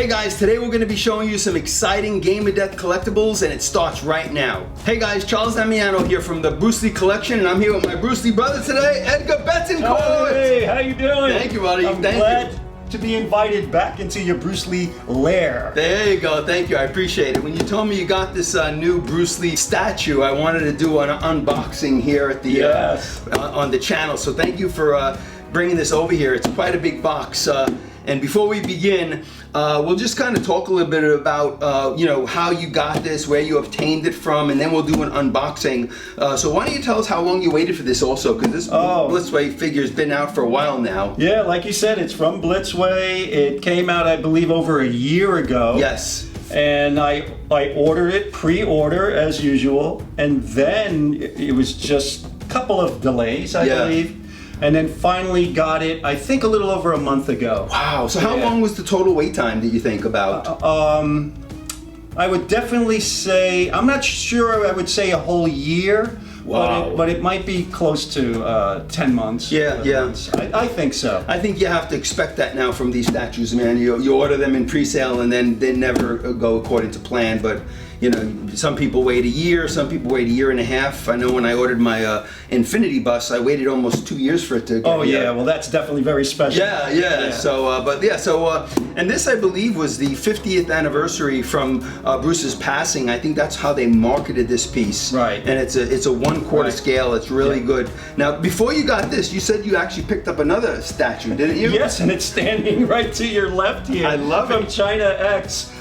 Hey guys, today we're going to be showing you some exciting Game of Death collectibles, and it starts right now. Hey guys, Charles Damiano here from the Bruce Lee collection, and I'm here with my Bruce Lee brother today, Edgar Betancourt. Hey, how you doing? Thank you, buddy. I'm glad to be invited back into your Bruce Lee lair. There you go. Thank you. I appreciate it. When you told me you got this new Bruce Lee statue, I wanted to do an unboxing here at the on the channel. So thank you for bringing this over here. It's quite a big box. And before we begin, we'll just kind of talk a little bit about, you know, how you got this, where you obtained it from, and then we'll do an unboxing. So why don't you tell us how long you waited for this also, because this Blitzway figure's been out for a while now. Yeah, like you said, it's from Blitzway. It came out, I believe, over a year ago. Yes. And I ordered it, pre-order as usual, and then it was just a couple of delays, I believe. And then finally got it, I think, a little over a month ago. Wow. So how long was the total wait time, do you think, about? I would definitely say, I'm not sure I would say a whole year. Wow. But it might be close to 10 months. Yeah. Months. I think so. I think you have to expect that now from these statues, man. You order them in pre-sale and then they never go according to plan. But you know, some people wait a year, some people wait a year and a half. I know when I ordered my Infinity bus, I waited almost 2 years for it to get here. Well, that's definitely very special. Yeah. So, and this, I believe, was the 50th anniversary from Bruce's passing. I think that's how they marketed this piece. Right. And it's a 1/4 scale. It's really good. Now, before you got this, you said you actually picked up another statue, didn't you? Yes, and it's standing right to your left here. I love it. From China X.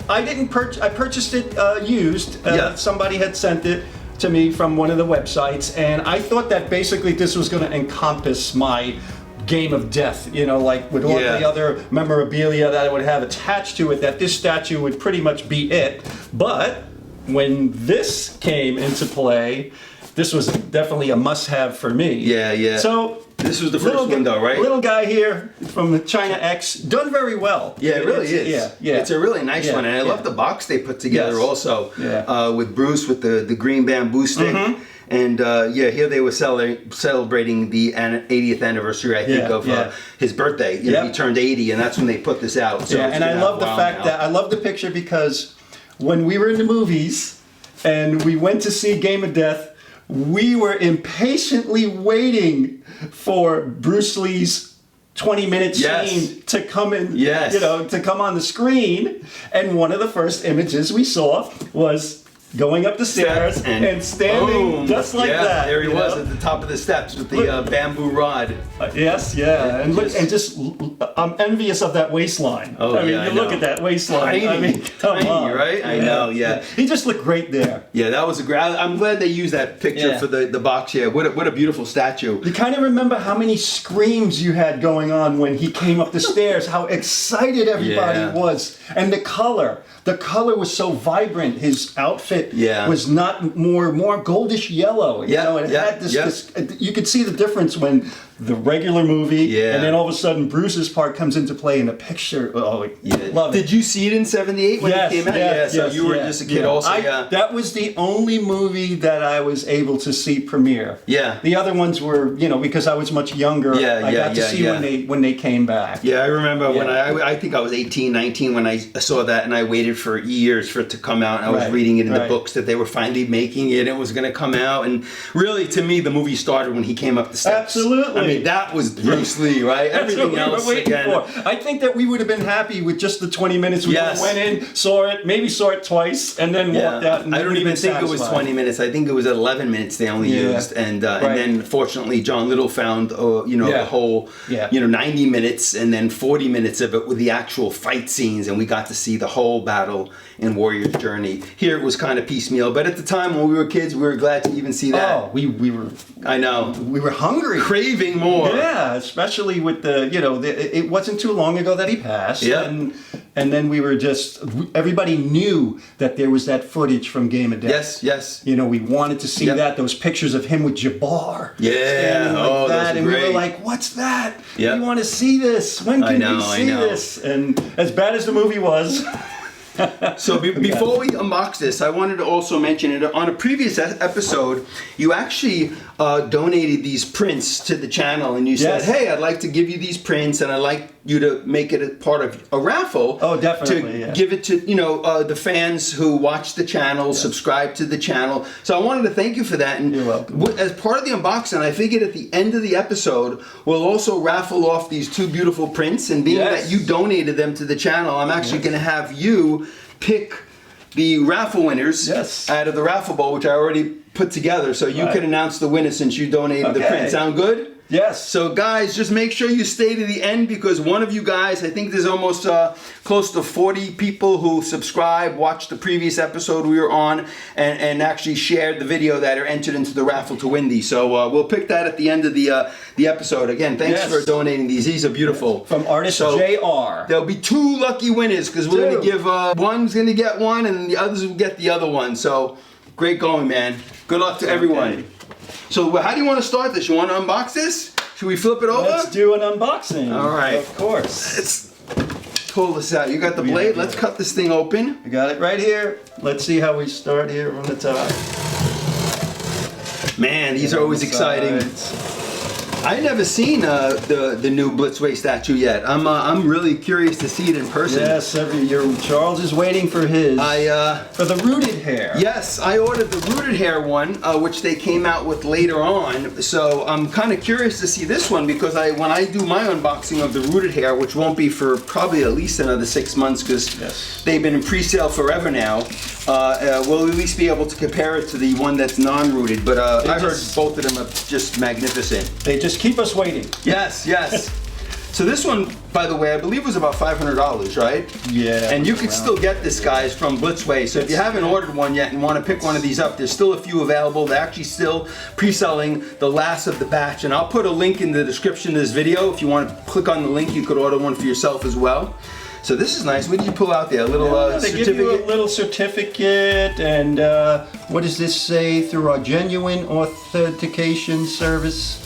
I didn't I purchased it used. Somebody had sent it to me from one of the websites, and I thought that basically this was going to encompass my Game of Death, you know, like with all the other memorabilia that I would have attached to it, that this statue would pretty much be it. But when this came into play, this was definitely a must-have for me. Yeah. So this was the first window, right? Little guy here from the China X, done very well. Yeah, it really is. Yeah. It's a really nice one, and I love the box they put together also. With Bruce with the green bamboo stick. And here they were celebrating the 80th anniversary, I think, of his birthday. You know, he turned 80, and that's when they put this out. So and I love the fact that I love the picture, because when we were in the movies and we went to see Game of Death, we were impatiently waiting for Bruce Lee's 20-minute scene to come in, you know, to come on the screen. And one of the first images we saw was going up the stairs and standing just like that. There he was at the top of the steps with the bamboo rod. And look, and just I'm envious of that waistline. I mean, look at that waistline. Tiny, I mean, tiny, right? I know. He just looked great there. Yeah, that was a great. I'm glad they used that picture for the box here. What a beautiful statue. You kind of remember how many screams you had going on when he came up the stairs. How excited everybody was, and the color. The color was so vibrant. His outfit was not more goldish yellow. You know, it had this. You could see the difference when the regular movie, and then all of a sudden Bruce's part comes into play in a picture. Love it. Did you see it in '78 when it came out? So you were just a kid also. That was the only movie that I was able to see premiere. The other ones were, you know, because I was much younger. I got to see when they came back. Yeah, I remember when I think I was 18, 19 when I saw that, and I waited for years for it to come out. And I was reading it in the books that they were finally making it. It was going to come out, and really, to me, the movie started when he came up the steps. Absolutely. I mean, that was Bruce Lee, right? Everything else again. I think that we would have been happy with just the 20 minutes. We went in, saw it twice, and then walked out. And I don't even think it was 20 minutes. I think it was 11 minutes they only used, and then fortunately John Little found the whole 90 minutes, and then 40 minutes of it with the actual fight scenes, and we got to see the whole battle in Warrior's Journey. Here it was kind of piecemeal, but at the time when we were kids, we were glad to even see that. Oh, we were. I know. We were hungry, craving more. Yeah, especially with it wasn't too long ago that he passed. And then we were everybody knew that there was that footage from Game of Death. Yes. You know, we wanted to see that, those pictures of him with Jabbar. Standing like that. And we were like, what's that? We want to see this. When can we see this? And as bad as the movie was, So before we unbox this, I wanted to also mention it. On a previous episode, you actually donated these prints to the channel, and you said, "Hey, I'd like to give you these prints, and I'd like you to make it a part of a raffle." Oh, definitely. To give it to the fans who watch the channel, subscribe to the channel. So I wanted to thank you for that. And you're welcome. as part of the unboxing, I figured at the end of the episode, we'll also raffle off these two beautiful prints. And being that you donated them to the channel, I'm actually going to have you pick the raffle winners out of the raffle ball, which I already put together. So you can announce the winner since you donated the print. Sound good? Yes. So guys, just make sure you stay to the end, because one of you guys, I think there's almost close to 40 people who subscribe, watched the previous episode we were on, and actually shared the video that are entered into the raffle to win these. So we'll pick that at the end of the episode. Again, thanks for donating these. These are beautiful. From artist JR. There'll be 2 lucky winners, because we're going to give, one's going to get one and the others will get the other one. So great going, man. Good luck to everyone. So how do you want to start this? You want to unbox this? Should we flip it over? Let's do an unboxing. All right. Of course. Let's pull this out. You got the blade? Let's cut this thing open. We got it right here. Let's see how we start here on the top. Man, these are always exciting. I never seen the new Blitzway statue yet. I'm really curious to see it in person. Yes, Charles is waiting for his. For the rooted hair. Yes, I ordered the rooted hair one, which they came out with later on. So I'm kind of curious to see this one, because when I do my unboxing of the rooted hair, which won't be for probably at least another 6 months, because they've been in pre-sale forever now. We'll at least be able to compare it to the one that's non-rooted. But I heard both of them are just magnificent. They just keep us waiting. Yes, yes. So this one, by the way, I believe was about $500, right? Yeah. And you can still get this, guys, from Blitzway. So if you haven't ordered one yet and want to pick one of these up, there's still a few available. They're actually still pre-selling the last of the batch. And I'll put a link in the description of this video. If you want to click on the link, you could order one for yourself as well. So this is nice. What did you pull out there? A little certificate? They give you a little certificate, and what does this say? Through our genuine authentication service,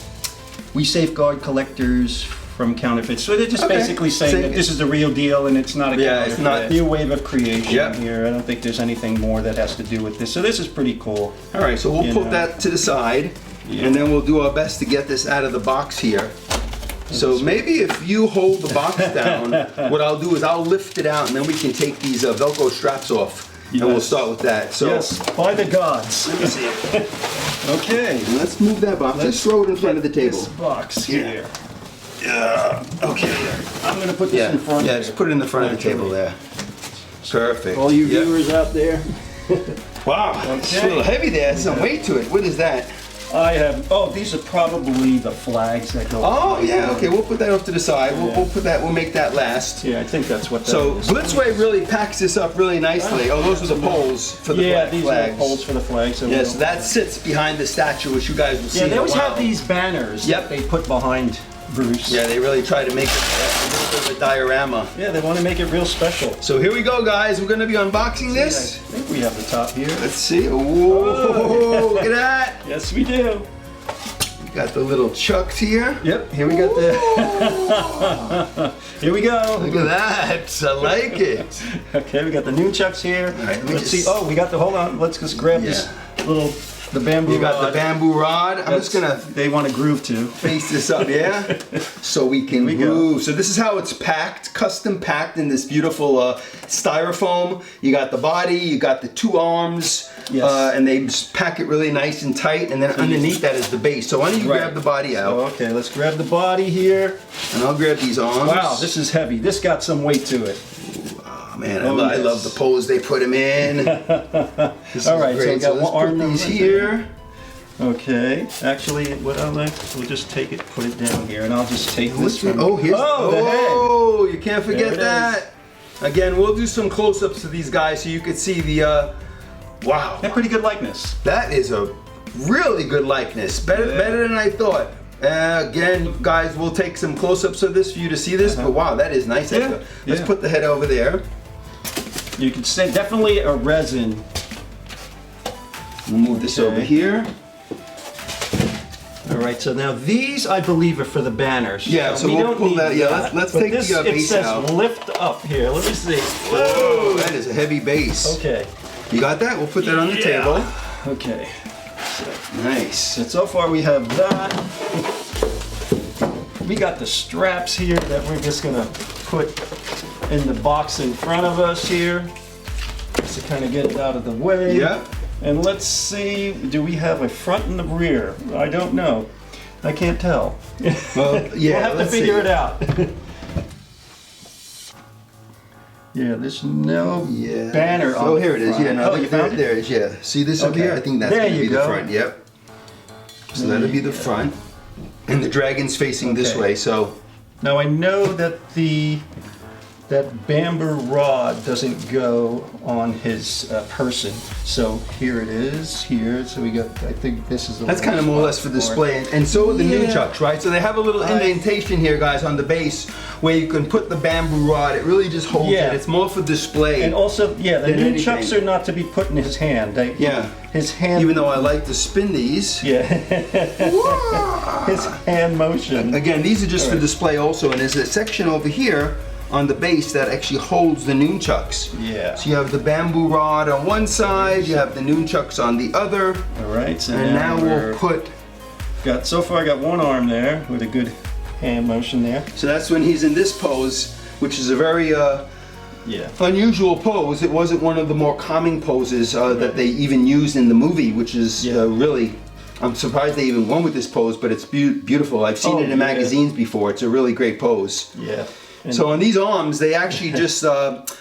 we safeguard collectors from counterfeits. So they're just basically saying that this is the real deal and it's not a counterfeit. It's not new wave of creation here. I don't think there's anything more that has to do with this. So this is pretty cool. All right, so we'll put that to the side, and then we'll do our best to get this out of the box here. So maybe if you hold the box down, what I'll do is I'll lift it out, and then we can take these Velcro straps off, and we'll start with that. So by the gods. Let me see it. Okay. Let's move that box. Let's throw it in front of the table. This box here. Okay. I'm going to put this in front. Yeah, just put it in the front of the table there. Perfect. All you viewers out there. Wow. It's a little heavy there. There's some weight to it. What is that? I have, these are probably the flags that go. Okay, we'll put that off to the side. We'll put that, we'll make that last. Yeah, I think that's what that is. So Blitzway really packs this up really nicely. Oh, those are the poles for the flags. These are the poles for the flags. So that sits behind the statue, which you guys will see. Yeah, they always have these banners that they put behind Bruce. Yeah, they really try to make it a little bit of a diorama. Yeah, they want to make it real special. So here we go, guys. We're going to be unboxing this. I think we have the top here. Let's see. Whoa, look at that. Yes, we do. Got the little chucks here. Yep, here we got the... Here we go. Look at that. I like it. Okay, we got the new chucks here. All right, let's see. Oh, we got the... Hold on. Let's just grab this little... The bamboo rod. You got the bamboo rod. I'm just going to... They want to groove to. Face this up, so we can groove. So this is how it's packed. Custom packed in this beautiful styrofoam. You got the body. You got the 2 arms. And they just pack it really nice and tight, and then underneath that is the base. So why don't you grab the body out? Okay, let's grab the body here. And I'll grab these arms. Wow, this is heavy. This got some weight to it. Oh man, I love the pose they put him in. All right, great. so we got let's put these here. Okay, actually, what I'll like, we'll just take it, put it down here, and I'll just take this one. Oh, here's the head. You can't forget that. Again, we'll do some close-ups to these guys so you can see the. Wow. That's pretty good likeness. That is a really good likeness. Better than I thought. Again, guys, we'll take some close-ups of this for you to see this, but wow, that is nice. Let's put the head over there. You can say definitely a resin. We'll move this over here. All right, so now these, I believe, are for the banners. Yeah, so we'll pull that. Yeah, let's take this, the base out. It says lift up here. Let me see. Whoa, that is a heavy base. Okay. You got that? We'll put that on the table. Okay. Nice. And so far we have that. We got the straps here that we're just gonna put in the box in front of us here, just to kind of get it out of the way. Yeah. And let's see, do we have a front and a rear? I don't know. I can't tell. Well, yeah, we'll have to figure it out. Yeah, there's no banner on. Oh, here it is. Yeah, no, you found it? there it is. Yeah. See this up here? I think that's going to be the front. Yep. So that'll be the front. And the dragon's facing this way, so. Now I know that that bamboo rod doesn't go on his person. So here it is, here. So we got, I think this is the That's kind of more or less for display. And so are the nunchucks, right? So they have a little indentation here, guys, on the base where you can put the bamboo rod. It really just holds it. It's more for display. And also, the nunchucks are not to be put in his hand. His hand. Even though I like to spin these. Yeah. His hand motion. Again, these are just for display also. And there's a section over here on the base that actually holds the nunchucks. Yeah. So you have the bamboo rod on one side, you have the nunchucks on the other. All right. So and now we'll put. So far I got one arm there with a good hand motion there. So that's when he's in this pose, which is a very unusual pose. It wasn't one of the more common poses that they even used in the movie, which is really. I'm surprised they even went with this pose, but it's beautiful. I've seen it in magazines before. It's a really great pose. Yeah. So on these arms, they actually just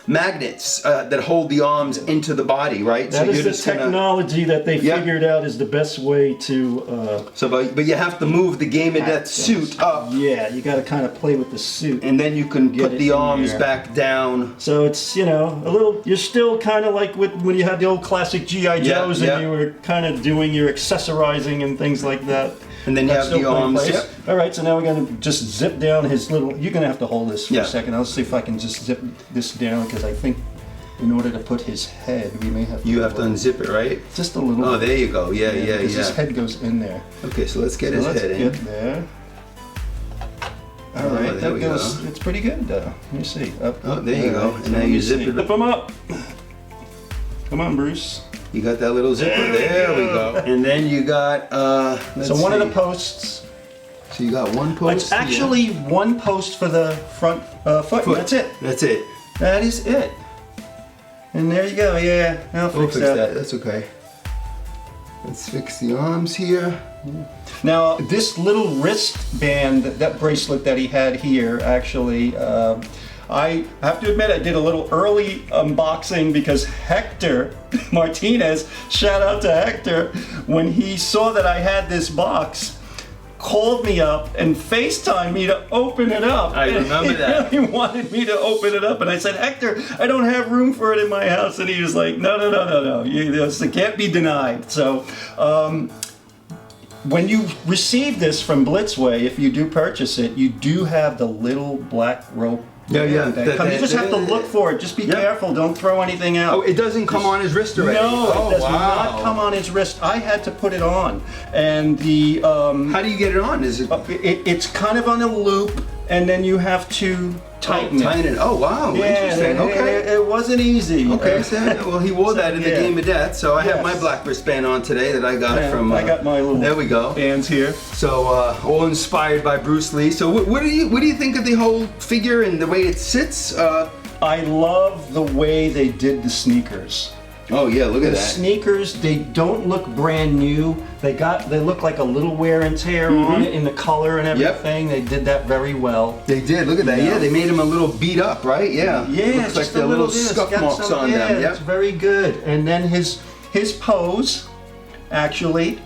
magnets that hold the arms into the body, right? That is the technology that they figured out is the best way to. But you have to move the Game of Death suit up. Yeah, you got to kind of play with the suit, and then you can put the arms back down. So it's a little. You're still kind of like when you had the old classic GI Joes and you were kind of doing your accessorizing and things like that. And then you have the arms. Yep. All right, so now we're going to just zip down his little. You're going to have to hold this for a second. I'll see if I can just zip this down because I think in order to put his head, we may have to. You have to unzip it, right? Just a little. Oh, there you go. Yeah. Because his head goes in there. Okay, so let's get his head in. Get there. All right, that goes. It's pretty good. Let me see. Oh, there you go. And now you zip it. Zip him up. Come on, Bruce. You got that little zipper. There we go. And then you got. So one of the posts. So you got one post. It's actually one post for the front foot. That's it. That's it. That is it. And there you go. Yeah, I'll fix that. That's okay. Let's fix the arms here. Now this little wristband, that bracelet that he had here, actually. I have to admit I did a little early unboxing because Hector Martinez, shout out to Hector, when he saw that I had this box, called me up and FaceTimed me to open it up. I remember that. He wanted me to open it up and I said, Hector, I don't have room for it in my house. And he was like, no, it can't be denied. So when you receive this from Blitzway, if you do purchase it, you do have the little black rope. Yeah. You just have to look for it. Just be careful. Don't throw anything out. Oh, it doesn't come on his wrist already? No, it does not come on his wrist. I had to put it on. And the... How do you get it on? Is it... It's kind of on a loop, and then you have to tighten it. Oh, wow. Interesting. Okay. It wasn't easy. Okay, so, well, he wore that in the Game of Death, so I have my black wristband on today that I got from... I got my little there we go. bands here. So, all inspired by Bruce Lee. So, what do you think of the whole figure and the way it sits? I love the way they did the sneakers. Oh yeah, look at that. The sneakers, they don't look brand new. They look like a little wear and tear on it in the color and everything. Yep. They did that very well. They did. Look at that. Yeah, they made them a little beat up, right? Yeah. Yeah, looks like the little scuff marks on them. Yeah, it's very good. And then his pose, actually,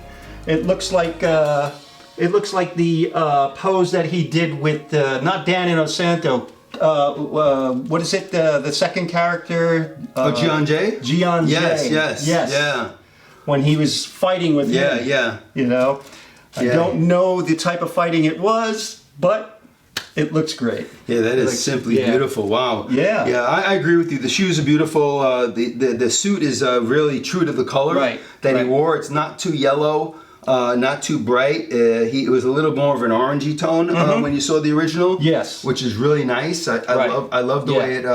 it looks like the pose that he did with not Damiano Santo. What is it? The second character? Gian-J? Gian-J. Yes. Yeah. When he was fighting with him. Yeah. You know? I don't know the type of fighting it was, but it looks great. Yeah, that is simply beautiful. Wow. Yeah. Yeah, I agree with you. The shoes are beautiful. The suit is really true to the color that he wore. It's not too yellow. not too bright. It was a little more of an orangey tone when you saw the original. Yes, which is really nice. I love the way it.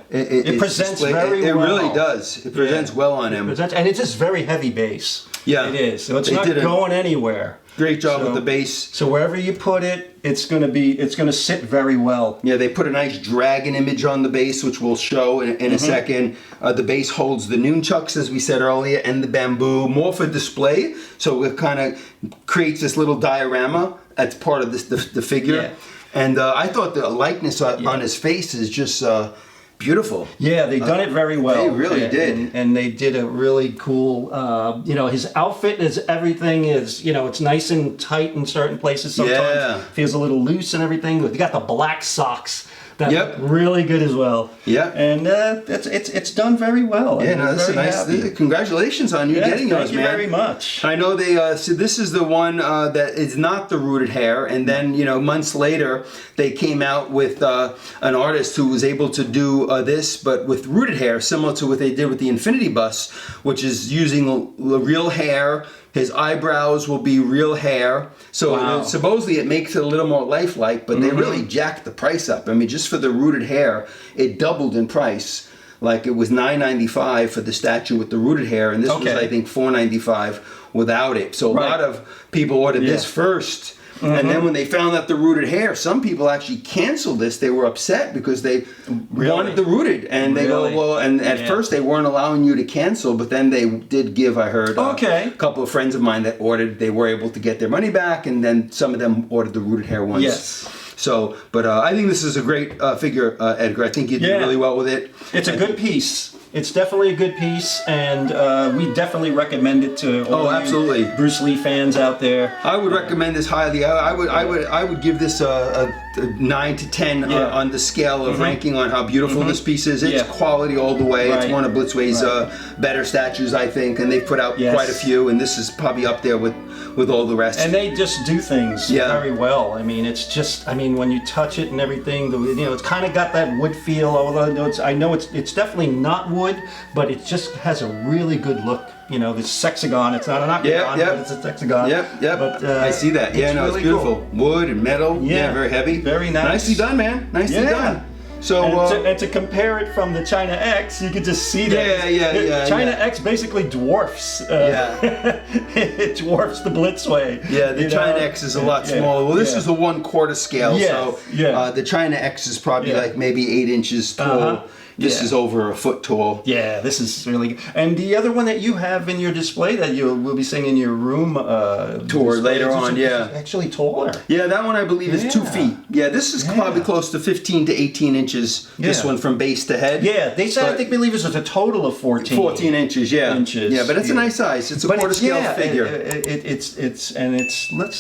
It presents very well. It really does. It presents well on him. And it's just very heavy bass. Yeah, it is. So it's not going anywhere. Great job with the bass. So wherever you put it, it's gonna sit very well. Yeah, they put a nice dragon image on the bass, which we'll show in a second. The bass holds the nunchucks, as we said earlier, and the bamboo, more for display. So it kind of creates this little diorama as part of the figure. Yeah. And I thought the likeness on his face is just beautiful. Yeah, they've done it very well. They really did. And they did a really cool, his outfit is everything is, it's nice and tight in certain places. Sometimes feels a little loose and everything. They got the black socks. That look really good as well. Yeah. And it's done very well. Yeah, this is nice. Congratulations on you getting yours, man. Thank you very much. I know they, so this is the one that is not the rooted hair. And then, months later, they came out with an artist who was able to do this, but with rooted hair, similar to what they did with the Infinity Bus, which is using real hair. His eyebrows will be real hair. So supposedly it makes it a little more lifelike, but they really jacked the price up. I mean, just for the rooted hair, it doubled in price. Like it was $9.95 for the statue with the rooted hair, and this was, I think, $4.95 without it. So a lot of people ordered this first. And then when they found out the rooted hair, some people actually canceled this. They were upset because they wanted the rooted. And they go, well, and at first they weren't allowing you to cancel, but then they did give, I heard, a couple of friends of mine that ordered, they were able to get their money back, and then some of them ordered the rooted hair ones. Yes. So, but I think this is a great figure, Edgar. I think you did really well with it. It's a good piece. It's definitely a good piece, and we definitely recommend it to all you Bruce Lee fans out there. I would recommend this highly. I would give this a 9 to 10 on the scale of ranking on how beautiful this piece is. It's quality all the way. It's one of Blitzway's better statues, I think, and they've put out quite a few, and this is probably up there with all the rest. And they just do things very well. I mean, it's just, when you touch it and everything, it's kind of got that wood feel. Although I know it's definitely not wood, but it just has a really good look. This hexagon. It's not an octagon, but it's a hexagon. But, I see that. Yeah, it's beautiful. Cool. Wood and metal. Yeah, very heavy. Very nice. Nicely done, man. Nicely done. So and to compare it from the China X, you could just see that China X basically dwarfs. It dwarfs the Blitzway. Yeah, the China X is a lot smaller. Well, this is a 1/4 scale, so the China X is probably like maybe 8 inches tall. This is over a foot tall. Yeah, this is really good. And the other one that you have in your display that we'll be seeing in your room tour later on, is actually taller. Yeah, that one I believe is 2 feet. Yeah, this is probably close to 15 to 18 inches. This one from base to head. Yeah, they said I think believe it's a total of 14. 14 inches. Yeah, yeah, but it's a nice size. It's a 1/4 scale figure. It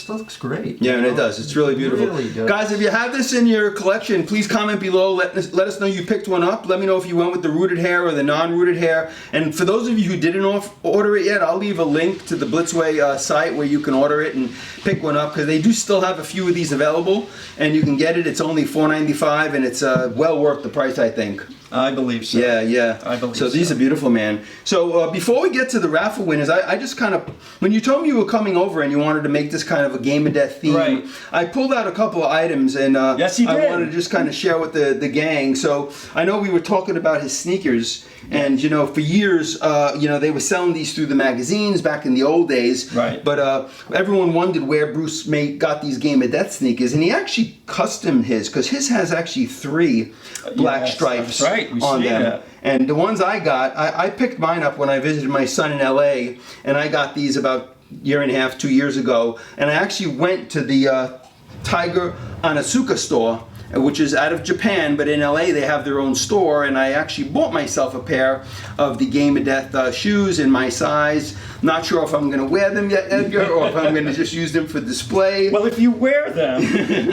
looks great. Yeah, and it does. It's really beautiful. Really good. Guys, if you have this in your collection, please comment below. Let us know you picked one up. Let me know if you went with the rooted hair or the non-rooted hair. And for those of you who didn't order it yet, I'll leave a link to the Blitzway site where you can order it and pick one up, because they do still have a few of these available, and you can get it. It's only $4.95, and it's well worth the price, I think. I believe so. Yeah. I believe so. These are beautiful, man. So before we get to the raffle winners, I just kind of, when you told me you were coming over and you wanted to make this kind of a Game of Death theme, I pulled out a couple of items, and I wanted to just kind of share with the gang. So I know we were talking about his sneakers, and for years, they were selling these through the magazines back in the old days. Right. But everyone wondered where Bruce got these Game of Death sneakers, and he actually customed his, because his has actually 3 black stripes on them. And the ones I got, I picked mine up when I visited my son in LA, and I got these about a year and a half, 2 years ago, and I actually went to the Tiger Onitsuka store, which is out of Japan, but in LA they have their own store, and I actually bought myself a pair of the Game of Death shoes in my size. Not sure if I'm going to wear them yet, Edgar, or if I'm going to just use them for display. Well, if you wear them,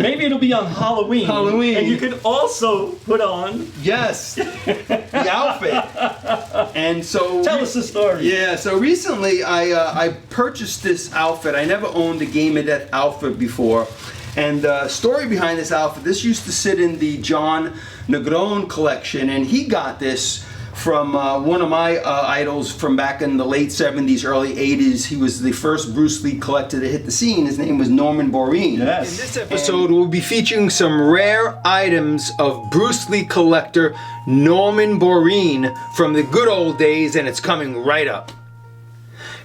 maybe it'll be on Halloween. And you can also put on... Yes, the outfit. And so... Tell us the story. Yeah, so recently I purchased this outfit. I never owned a Game of Death outfit before. And the story behind this outfit, this used to sit in the John Negron collection, and he got this from one of my idols from back in the late 70s, early 80s. He was the first Bruce Lee collector to hit the scene. His name was Norman Borin. Yes. In this episode, we'll be featuring some rare items of Bruce Lee collector Norman Borin from the good old days, and it's coming right up.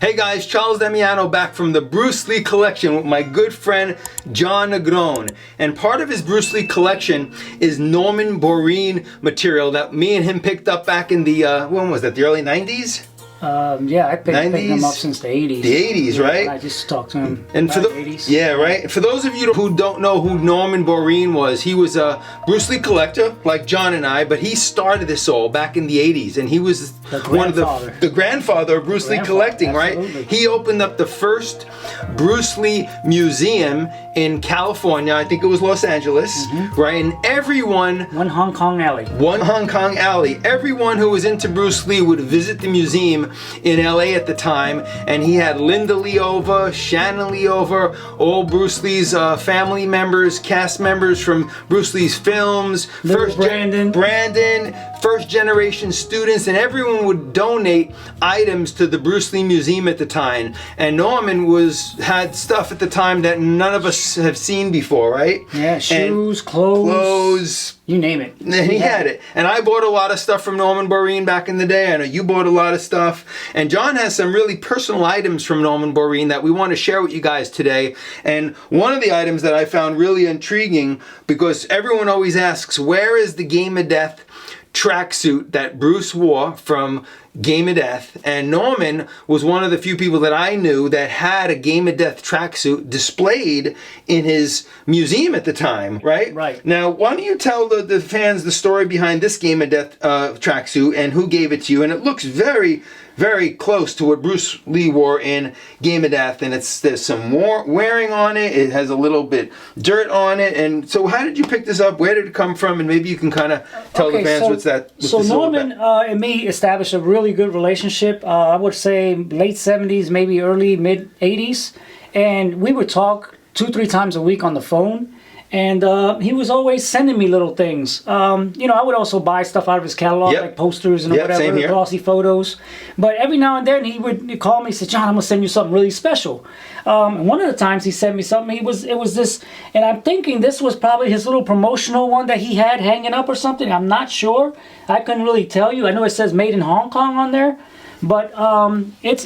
Hey guys, Charles Damiano back from the Bruce Lee collection with my good friend John Negron. And part of his Bruce Lee collection is Norman Borin material that me and him picked up back in the, when was that, the early 90s? Yeah, I picked him up since the 80s. The 80s, right? I just talked to him and for the 80s. Yeah, right. For those of you who don't know who Norman Borin was, he was a Bruce Lee collector like John and I, but he started this all back in the 80s, and he was one of the grandfather of Bruce Lee collecting, absolutely. right? He opened up the first Bruce Lee museum in California. I think it was Los Angeles, right? And everyone, One Hong Kong alley. Everyone who was into Bruce Lee would visit the museum in LA at the time, and he had Linda Lee over, Shannon Lee over, all Bruce Lee's family members, cast members from Bruce Lee's films, Brandon, first generation students, and everyone would donate items to the Bruce Lee Museum at the time. And Norman had stuff at the time that none of us have seen before, right? Yeah, shoes, clothes. You name it. And he had it. And I bought a lot of stuff from Norman Borin back in the day. I know you bought a lot of stuff. And John has some really personal items from Norman Borin that we want to share with you guys today. And one of the items that I found really intriguing, because everyone always asks, where is the Game of Death tracksuit that Bruce wore from Game of Death? And Norman was one of the few people that I knew that had a Game of Death tracksuit displayed in his museum at the time, right? Right. Now, why don't you tell the fans the story behind this Game of Death tracksuit and who gave it to you? And it looks very, very close to what Bruce Lee wore in Game of Death, and there's some wearing on it. It has a little bit dirt on it. And so, how did you pick this up? Where did it come from? And maybe you can kind of tell the fans what's this all Norman and me established a really good relationship. I would say late 70s, maybe early mid 80s, and we would talk 2-3 times a week on the phone. And he was always sending me little things. You know, I would also buy stuff out of his catalog, like posters and whatever, glossy photos. But every now and then he would call me and say, John, I'm going to send you something really special. And one of the times he sent me something, it was this, and I'm thinking this was probably his little promotional one that he had hanging up or something. I'm not sure. I couldn't really tell you. I know it says made in Hong Kong on there. But it's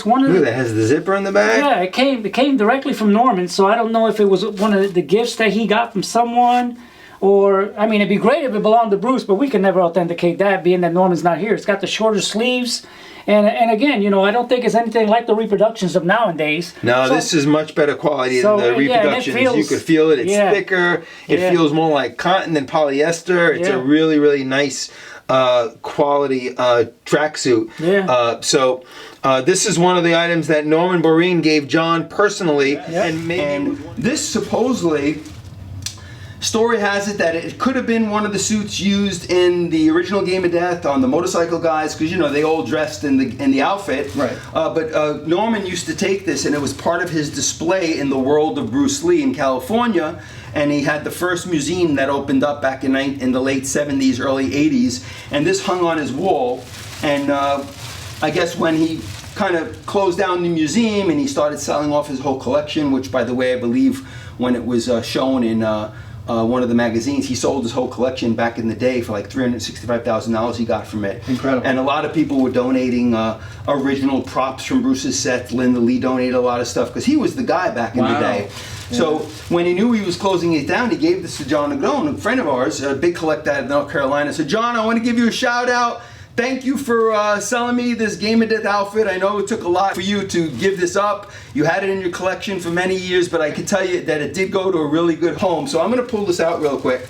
one of the... That has the zipper in the back? Yeah, it came directly from Norman, so I don't know if it was one of the gifts that he got from someone, or, I mean, it'd be great if it belonged to Bruce, but we can never authenticate that, being that Norman's not here. It's got the shorter sleeves, and again, you know, I don't think it's anything like the reproductions of nowadays. No, this is much better quality than the reproductions. You could feel it. It's thicker. It feels more like cotton than polyester. It's a really, really nice quality tracksuit. So this is one of the items that Norman Borin gave John personally, and this supposedly, story has it that it could have been one of the suits used in the original Game of Death on the motorcycle guys, because you know they all dressed in the outfit. Right. But Norman used to take this, and it was part of his display in the world of Bruce Lee in California. And he had the first museum that opened up back in the late 70s, early 80s. And this hung on his wall. And I guess when he kind of closed down the museum and he started selling off his whole collection, which, by the way, I believe when it was shown in one of the magazines, he sold his whole collection back in the day for like $365,000 he got from it. Incredible. And a lot of people were donating original props from Bruce's set. Linda Lee donated a lot of stuff because he was the guy back in the day. So when he knew he was closing it down, he gave this to John Negron, a friend of ours, a big collector out of North Carolina. So John, I want to give you a shout out. Thank you for selling me this Game of Death outfit. I know it took a lot for you to give this up. You had it in your collection for many years, but I can tell you that it did go to a really good home. So I'm going to pull this out real quick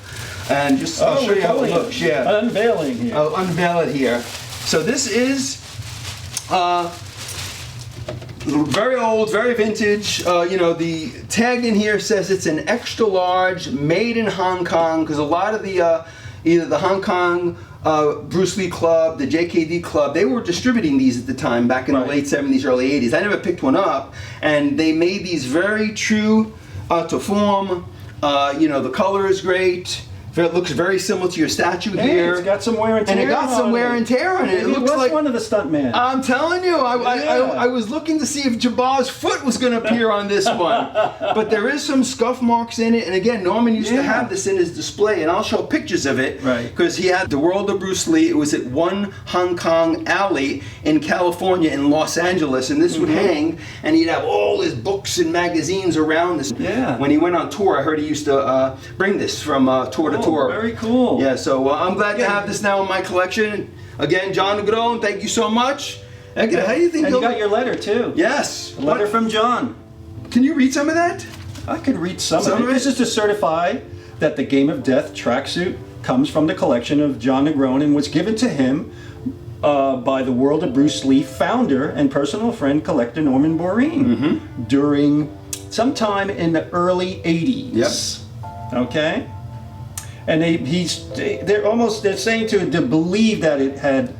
and just show you how it looks. Unveiling here. I'll unveil it here. So this is very old, very vintage. You know, the tag in here says it's an extra large, made in Hong Kong, because a lot of the either the Hong Kong Bruce Lee Club, the JKD Club, they were distributing these at the time back in the late 70s, early 80s. I never picked one up, and they made these very true to form. You know, the color is great. It looks very similar to your statue here. It's got some wear and tear. And it got some wear and tear on it. It looks like one of the stuntmen. I'm telling you, I was looking to see if Jabbar's foot was going to appear on this one, but there is some scuff marks in it. And again, Norman used to have this in his display, and I'll show pictures of it. Right. Because he had the World of Bruce Lee. It was at One Hong Kong Alley in California, in Los Angeles, and this would hang, and he'd have all his books and magazines around this. Yeah. When he went on tour, I heard he used to bring this from tour to tour. Very cool. Yeah, so I'm glad to have this now in my collection. Again, John Negron, thank you so much. Edgar, how do you think And you got your letter too. Yes. A letter from John. Can you read some of that? I could read some of it. This is to certify that the Game of Death tracksuit comes from the collection of John Negron and was given to him by the World of Bruce Lee founder and personal friend collector Norman Borin during sometime in the early 80s. Yes. Okay? And they're saying to believe that it had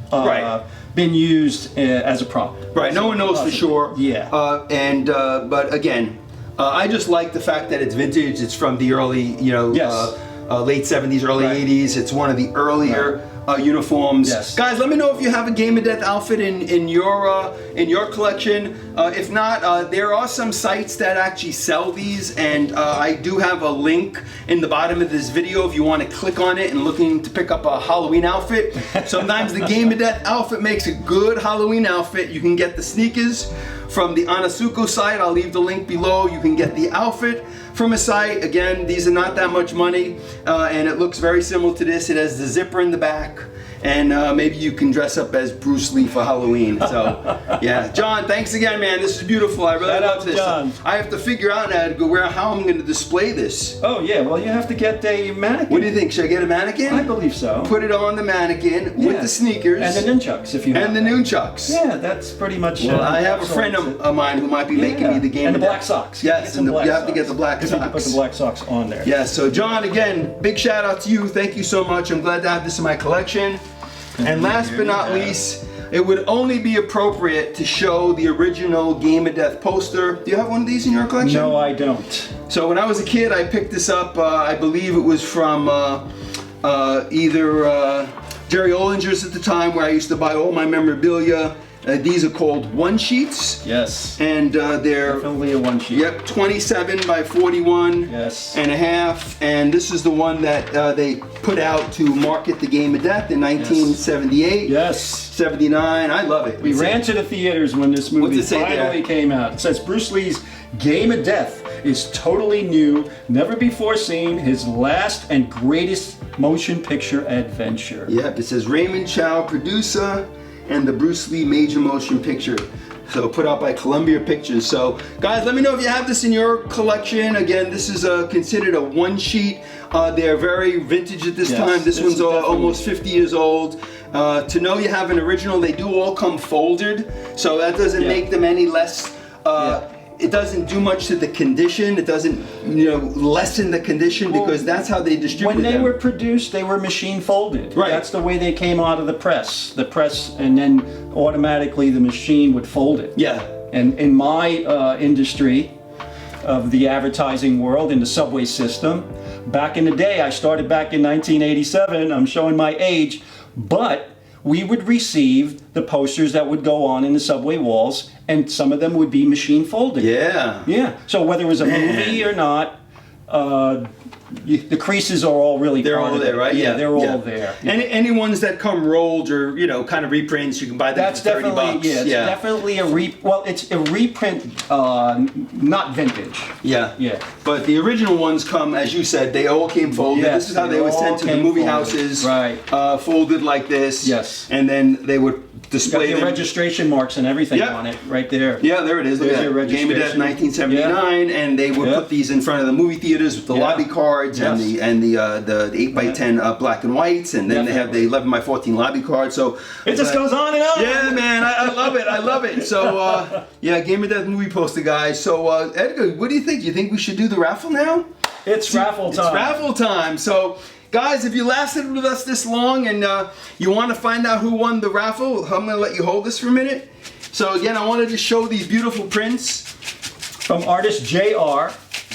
been used as a prop. Right, no one knows for sure. Yeah. But again, I just like the fact that it's vintage. It's from the early, late 70s, early 80s. It's one of the earlier uniforms. Yes. Guys, let me know if you have a Game of Death outfit in your collection. If not, there are some sites that actually sell these, and I do have a link in the bottom of this video if you want to click on it and looking to pick up a Halloween outfit. Sometimes the Game of Death outfit makes a good Halloween outfit. You can get the sneakers from the Anasuko site. I'll leave the link below. You can get the outfit from a site. Again, these are not that much money, and it looks very similar to this. It has the zipper in the back, and maybe you can dress up as Bruce Lee for Halloween. So, yeah. John, thanks again, man. This is beautiful. I really love this. John. I have to figure out now how I'm going to display this. Oh, yeah. Well, you have to get a mannequin. What do you think? Should I get a mannequin? I believe so. Put it on the mannequin with the sneakers. And the nunchucks, if you have And the nunchucks. Yeah, that's pretty much... Well, I have a friend of mine who might be making me the Game and of the Death. black socks. Yes, and you have to get the black socks. You can put the black socks on there. Yeah, so John, again, big shout out to you. Thank you so much. I'm glad to have this in my collection. And last but not least, it would only be appropriate to show the original Game of Death poster. Do you have one of these in your collection? No, I don't. So when I was a kid, I picked this up. I believe it was from either Jerry Ollinger's at the time, where I used to buy all my memorabilia. These are called one sheets. Yes. And they're definitely a one sheet. Yep, 27 by 41 and a half. And this is the one that they put out to market the Game of Death in 1978. Yes. 79. I love it. We ran to the theaters when this movie finally came out. It says Bruce Lee's Game of Death is totally new, never before seen, his last and greatest motion picture adventure. Yep, it says Raymond Chow, producer, and the Bruce Lee major motion picture. So put out by Columbia Pictures. So guys, let me know if you have this in your collection. Again, this is considered a one sheet. They're very vintage at this time. This one's almost 50 years old. To know you have an original, they do all come folded. So that doesn't make them any less it doesn't do much to the condition. It doesn't, lessen the condition, because that's how they distribute them. When they were produced, they were machine folded. Right. That's the way they came out of the press. The press, and then automatically the machine would fold it. Yeah. And in my industry of the advertising world, in the subway system, back in the day, I started back in 1987. I'm showing my age, but we would receive the posters that would go on in the subway walls, and some of them would be machine folded. Yeah. Yeah. So whether it was a movie or not, the creases are all really they're all there, right? Yeah, they're all there. Any ones that come rolled or kind of reprints, you can buy them for $30. It's definitely it's a reprint, not vintage. Yeah. Yeah. But the original ones come, as you said, they all came folded. Yes, this is how they were sent to the movie houses. Right. Folded like this. Yes. And then they would display the registration marks and everything on it right there. Yeah, there it is. Look at that. Game of Death 1979, and they would put these in front of the movie theaters with the lobby cards and the 8x10 black and whites, and then they have the 11x14 lobby card. So it just goes on and on. Yeah, man, I love it. I love it. So Game of Death movie poster, guys. So Edgar, what do you think? You think we should do the raffle now? It's raffle time. It's raffle time. So guys, if you lasted with us this long and you want to find out who won the raffle, I'm going to let you hold this for a minute. So again, I wanted to show these beautiful prints. From artist JR.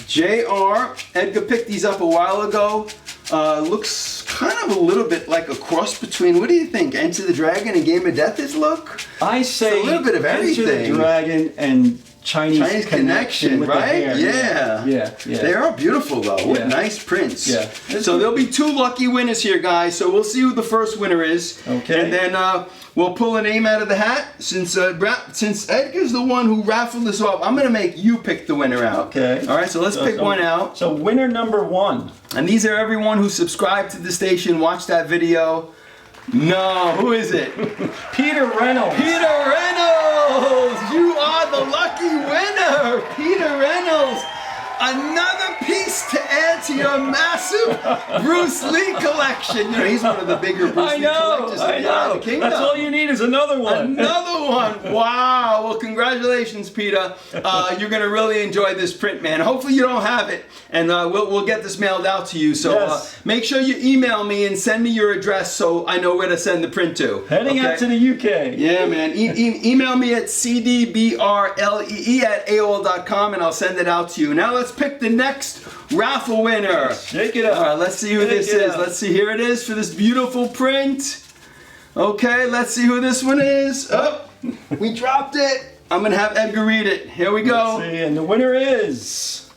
JR. Edgar picked these up a while ago. looks kind of a little bit like a cross between, what do you think, Enter the Dragon and Game of Death is look? I say it's a little bit of everything. Enter the Dragon and Chinese connection with right? the hair. Yeah. They are beautiful though. What nice prints. Yeah. So there'll be 2 lucky winners here, guys. So we'll see who the first winner is. Okay. And then we'll pull a name out of the hat. Since Edgar's the one who raffled this off, I'm gonna make you pick the winner out. Okay. All right. So let's pick one out. So winner number 1. And these are everyone who subscribed to the station, watched that video. No, who is it? Peter Reynolds. Peter Reynolds! You are the lucky winner! Peter Reynolds! Another piece to add to your massive Bruce Lee collection. You know, he's one of the bigger Bruce Lee collectors in the United Kingdom. That's all you need is another one. Another one! Wow! Well, congratulations, Peter. You're going to really enjoy this print, man. Hopefully you don't have it, and we'll get this mailed out to you. So make sure you email me and send me your address so I know where to send the print to. Heading out to the UK. Yeah, man. Email me at cdbrlee@aol.com and I'll send it out to you. Now let's pick the next raffle winner. Shake it up. All right, let's see who this is. Let's see. Here it is for this beautiful print. Okay, let's see who this one is. Oh, we dropped it. I'm going to have Edgar read it. Here we go. Let's see, and the winner is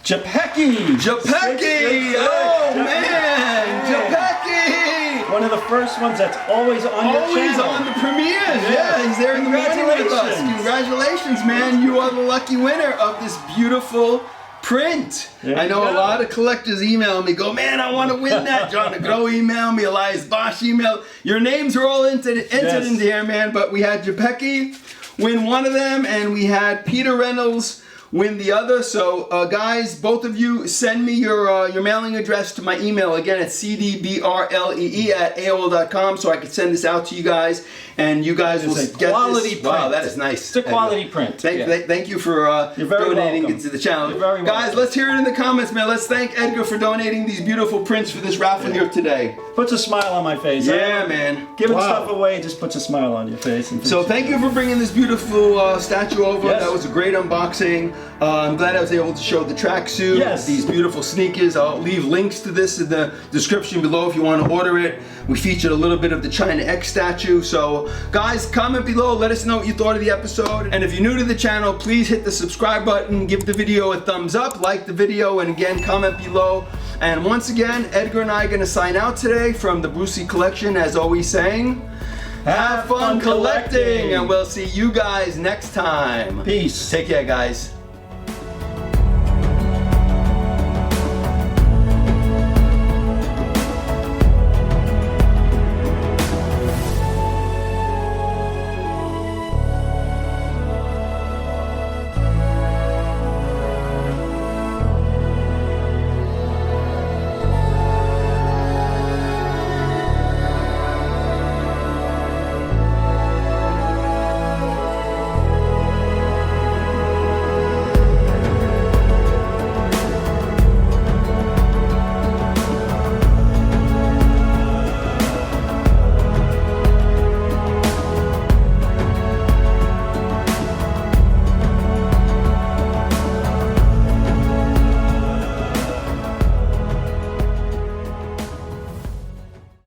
Japecki. Japecki. Oh, man. Japecki. One of the first ones that's always on your channel. Always on the premieres. Yeah, he's there in the morning with us. Congratulations, man. You are the lucky winner of this beautiful print. I know a lot of collectors email me, go, man, I want to win that. John DeGrow email me, Elias Bosch email. Your names are all entered into here, man. But we had Japecki win one of them, and we had Peter Reynolds win the other. So guys, both of you send me your mailing address to my email. Again, it's cdbrlee@aol.com so I can send this out to you guys, and you guys will get quality this. print. Wow, that is nice. It's a quality print. Thank you for donating it to the channel. You're very welcome. Guys, let's hear it in the comments, man. Let's thank Edgar for donating these beautiful prints for this raffle here today. Puts a smile on my face. Yeah, man. Giving stuff away just puts a smile on your face. So thank you for bringing this beautiful statue over. That was a great unboxing. I'm glad I was able to show the tracksuit, these beautiful sneakers. I'll leave links to this in the description below if you want to order it. We featured a little bit of the China X statue. So guys, comment below, let us know what you thought of the episode. And if you're new to the channel, please hit the subscribe button, give the video a thumbs up, like the video, and again, comment below. And once again, Edgar and I are going to sign out today from the Bruce Lee collection, as always saying, have fun collecting, and we'll see you guys next time. Peace. Take care, guys.